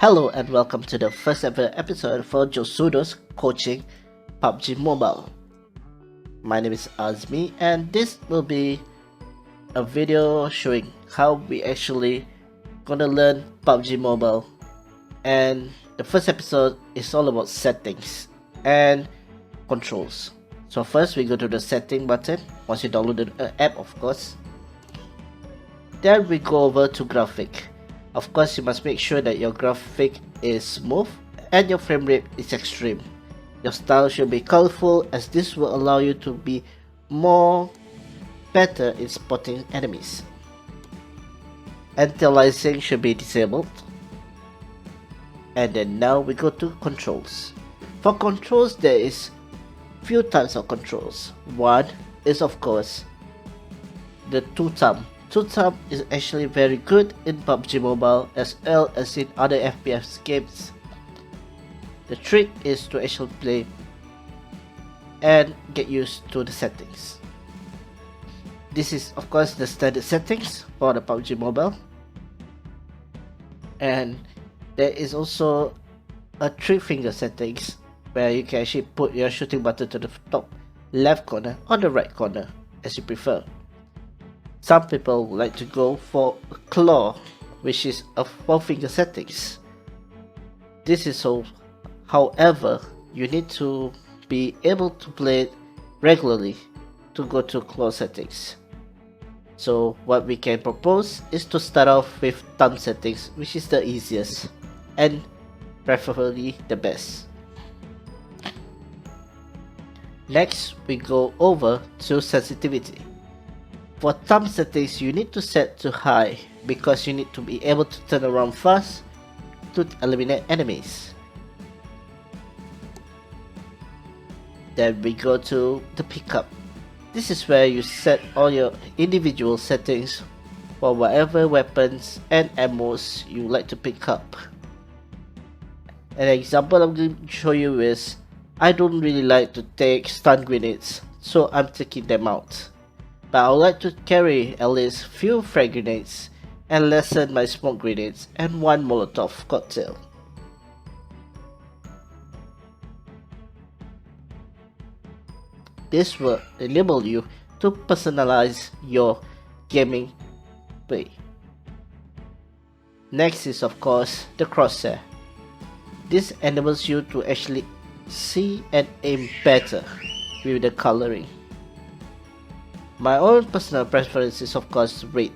Hello and welcome to the first ever episode for Josudo's Coaching PUBG Mobile. My name is Azmi and this will be a video showing how we actually gonna learn PUBG Mobile, and the first episode is all about settings and controls. So first we go to the setting button once you download the app, of course. Then we go over to graphic. Of course, you must make sure that your graphic is smooth and your frame rate is extreme. Your style should be colorful, as this will allow you to be better in spotting enemies. Anti-aliasing should be disabled. And then now we go to controls. For controls, there is few types of controls. One is of course the two-thumb. Two-thumb is actually very good in PUBG Mobile as well as in other FPS games. The trick is to actually play and get used to the settings. This is of course the standard settings for the PUBG Mobile, and there is also a 3-finger settings where you can actually put your shooting button to the top left corner or the right corner as you prefer. Some people like to go for a claw, which is a 4-finger settings. This is so, however, you need to be able to play it regularly to go to claw settings. So what we can propose is to start off with thumb settings, which is the easiest and preferably the best. Next, we go over to sensitivity. For thumb settings, you need to set to high because you need to be able to turn around fast to eliminate enemies. Then we go to the pickup. This is where you set all your individual settings for whatever weapons and ammos you like to pick up. An example I'm going to show you is I don't really like to take stun grenades, so I'm taking them out. But I would like to carry at least few frag grenades and lessen my smoke grenades and one Molotov cocktail. This will enable you to personalize your gaming play. Next is of course the crosshair. This enables you to actually see and aim better with the coloring. My own personal preference is of course red,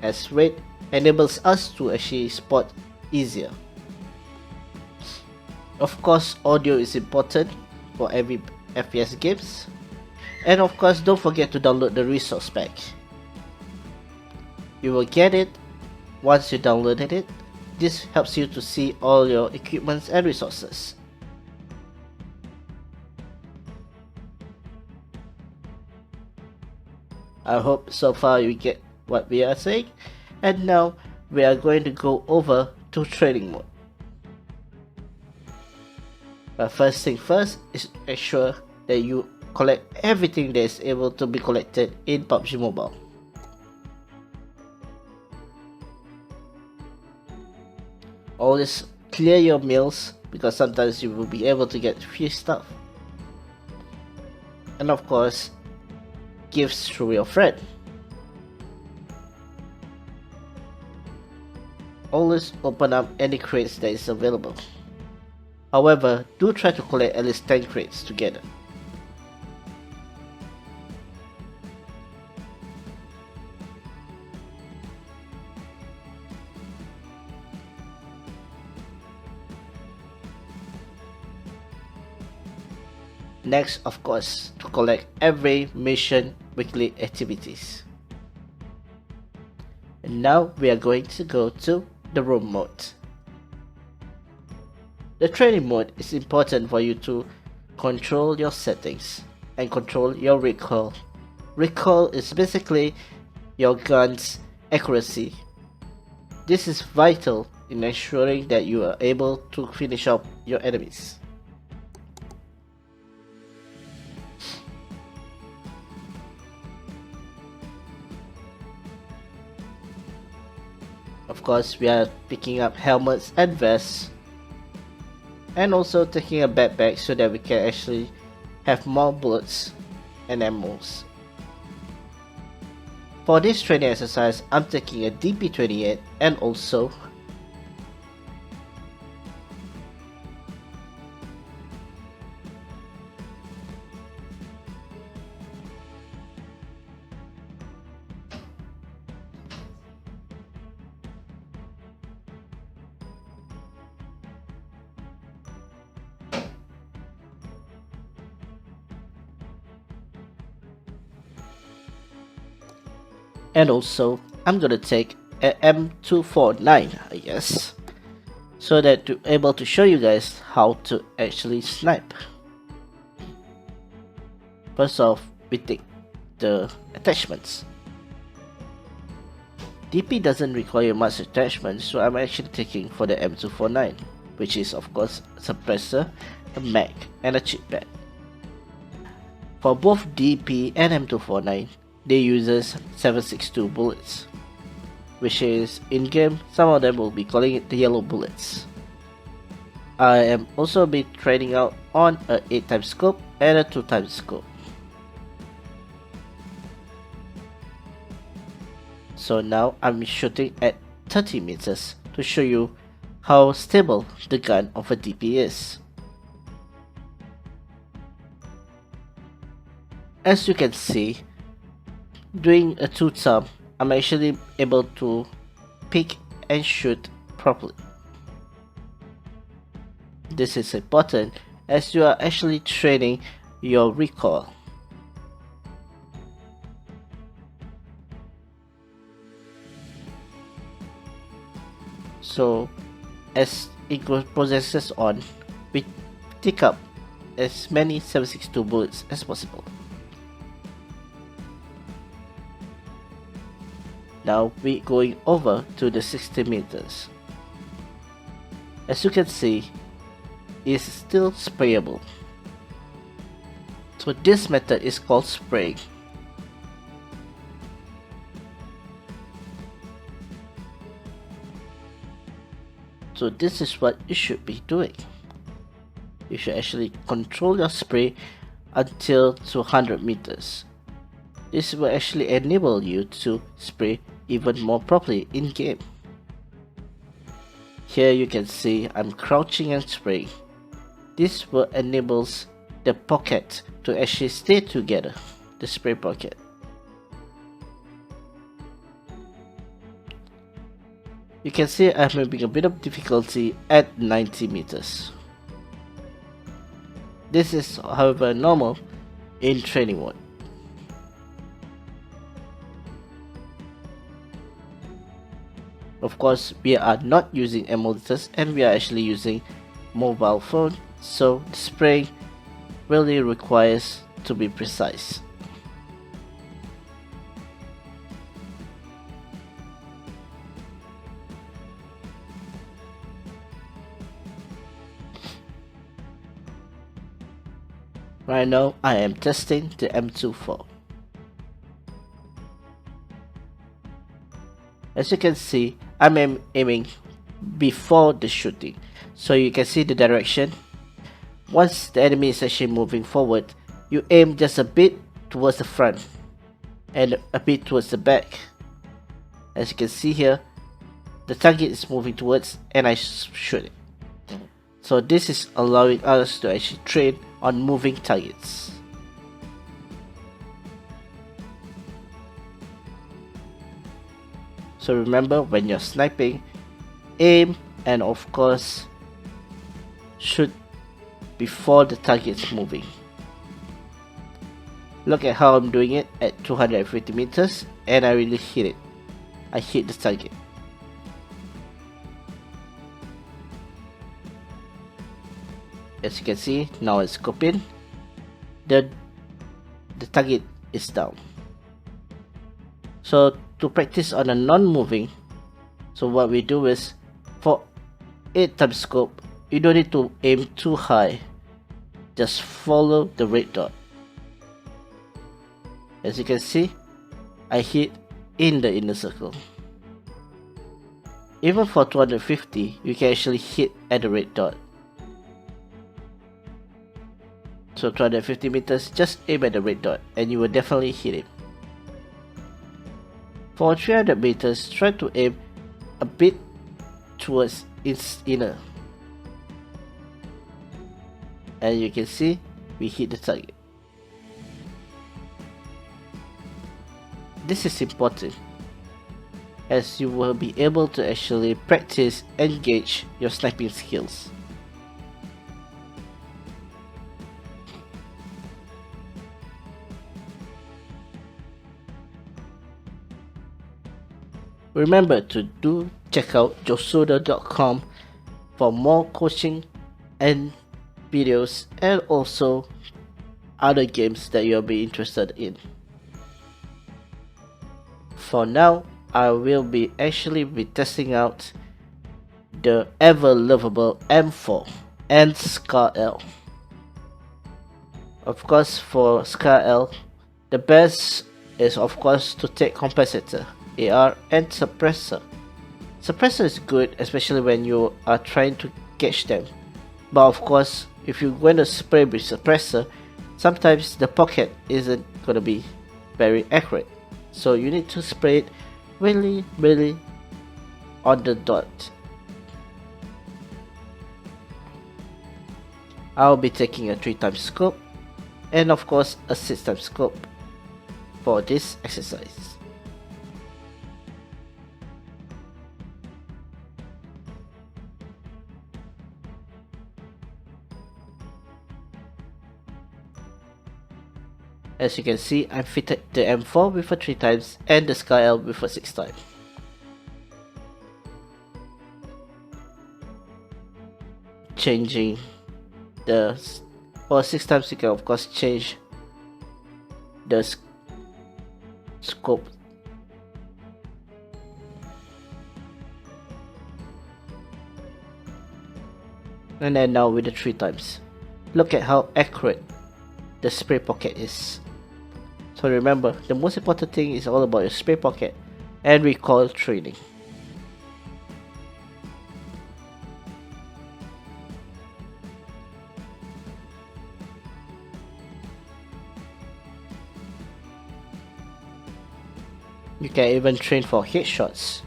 as red enables us to actually spot easier. Of course, audio is important for every FPS games, and of course don't forget to download the resource pack. You will get it once you downloaded it. This helps you to see all your equipments and resources. I hope so far you get what we are saying, and now we are going to go over to training mode. But first thing first is to ensure that you collect everything that is able to be collected in PUBG Mobile. Always clear your meals because sometimes you will be able to get free stuff. And of course, gifts through your friend. Always open up any crates that is available. However, do try to collect at least 10 crates together. Next, of course, to collect every mission weekly activities. And now we are going to go to the roam mode. The training mode is important for you to control your settings and control your recoil. Recoil is basically your gun's accuracy. This is vital in ensuring that you are able to finish up your enemies. Of course we are picking up helmets and vests, and also taking a backpack so that we can actually have more bullets and ammos. For this training exercise, I'm taking a DP28 and also I'm gonna take a M249, I guess, so that to able to show you guys how to actually snipe. First off, we take the attachments. DP doesn't require much attachment, so I'm actually taking for the M249, which is of course a suppressor, a mag, and a chip pad. For both DP and M249, they uses 7.62 bullets, which is in game some of them will be calling it the yellow bullets. I am also be training out on a 8x scope and a 2x scope. So now I'm shooting at 30 meters to show you how stable the gun of a DP is. As you can see, doing a 2-thumb, I'm actually able to pick and shoot properly. This is important as you are actually training your recoil. So as it progresses on, we take up as many 7.62 bullets as possible. Now we're going over to the 60 meters. As you can see, it's still sprayable. So this method is called spraying. So this is what you should be doing. You should actually control your spray until to 100 meters. This will actually enable you to spray even more properly in game. Here you can see I'm crouching and spraying. This will enables the pocket to actually stay together, the spray pocket. You can see I'm having a bit of difficulty at 90 meters. This is however normal in training mode. Of course, we are not using emulators and we are actually using mobile phone, so the spraying really requires to be precise. Right now, I am testing the M24. As you can see, I'm aiming before the shooting, so you can see the direction. Once the enemy is actually moving forward, you aim just a bit towards the front and a bit towards the back. As you can see here, the target is moving towards and I shoot it. So this is allowing us to actually train on moving targets. So remember, when you're sniping, aim and of course shoot before the target's moving. Look at how I'm doing it at 250 meters and I really hit it. I hit the target. As you can see, now it's scoping. The target is down. So to practice on a non-moving, so what we do is, for 8x scope, you don't need to aim too high. Just follow the red dot. As you can see, I hit in the inner circle. Even for 250, you can actually hit at the red dot. So 250 meters, just aim at the red dot and you will definitely hit it. For 300 meters, try to aim a bit towards its inner. And you can see we hit the target. This is important as you will be able to actually practice and gauge your sniping skills. Remember to check out josudo.com for more coaching and videos and also other games that you'll be interested in. For now, I will be actually testing out the ever lovable M4 and Scar L. Of course, for Scar L, the best is of course to take compensator, AR and suppressor. Suppressor is good especially when you are trying to catch them, but of course if you're going to spray with suppressor, sometimes the pocket isn't going to be very accurate, so you need to spray it really on the dot. I'll be taking a 3x scope and of course a 6x scope for this exercise. As you can see, I fitted the M4 with a 3x and the Scar L with a 6x. Changing the, for 6x you can of course change the scope. And then now with the 3x, look at how accurate the spray pocket is. So remember, the most important thing is all about your spray pocket and recoil training. You can even train for headshots.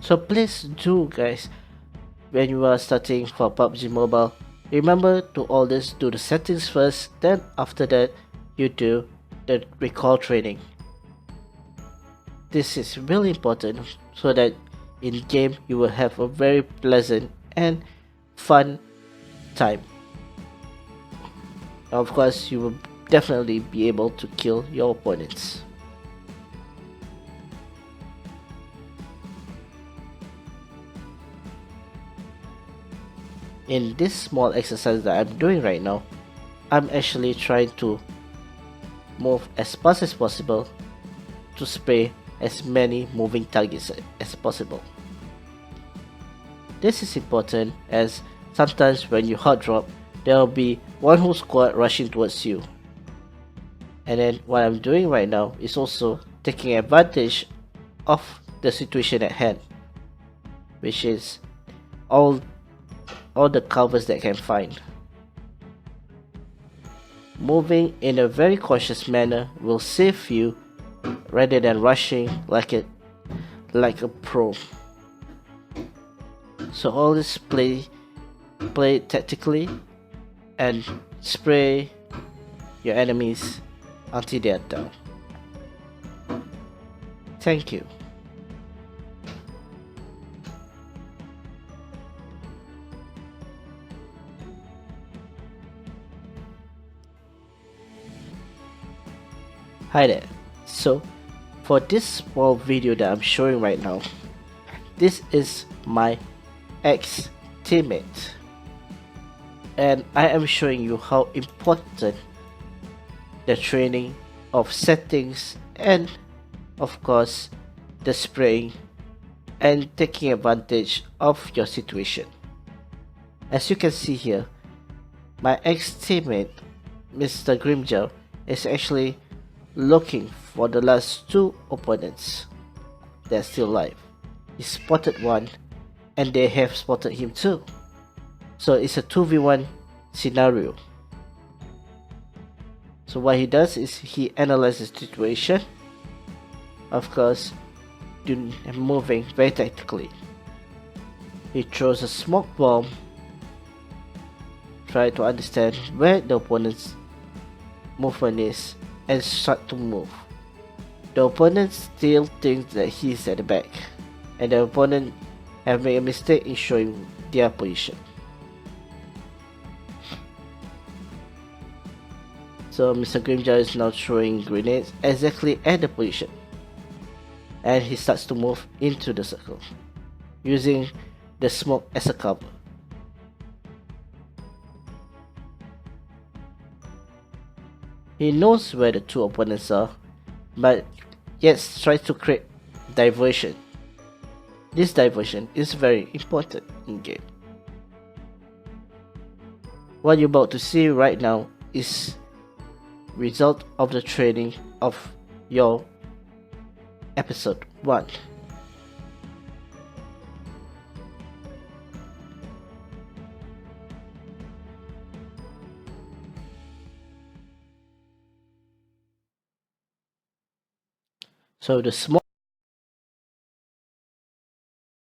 So please do guys, when you are starting for PUBG Mobile, remember to always do the settings first, then after that you do the recoil training. This is really important so that in game you will have a very pleasant and fun time. Of course, you will definitely be able to kill your opponents. In this small exercise that I'm doing right now, I'm actually trying to move as fast as possible to spray as many moving targets as possible. This is important as sometimes when you hot drop, there will be one whole squad rushing towards you. And then what I'm doing right now is also taking advantage of the situation at hand, which is all the covers that I can find. Moving in a very cautious manner will save you rather than rushing like a pro. So always play tactically and spray your enemies until they are down. Thank you. Hi there. So for this small video that I'm showing right now, this is my ex-teammate and I am showing you how important the training of settings and of course the spraying and taking advantage of your situation. As you can see here, my ex-teammate, Mr. Grimjaw, is actually looking for the last two opponents that are still alive. He spotted one, and they have spotted him too. So it's a 2v1 scenario. So what he does is he analyzes the situation, of course, moving very tactically. He throws a smoke bomb, try to understand where the opponent's movement is, and start to move. The opponent still thinks that he's at the back, and the opponent have made a mistake in showing their position. So Mr. Grimjaw is now throwing grenades exactly at the position, and he starts to move into the circle, using the smoke as a cover. He knows where the two opponents are, but yet tries to create diversion. This diversion is very important in game. What you're about to see right now is result of the training of your episode 1. So the small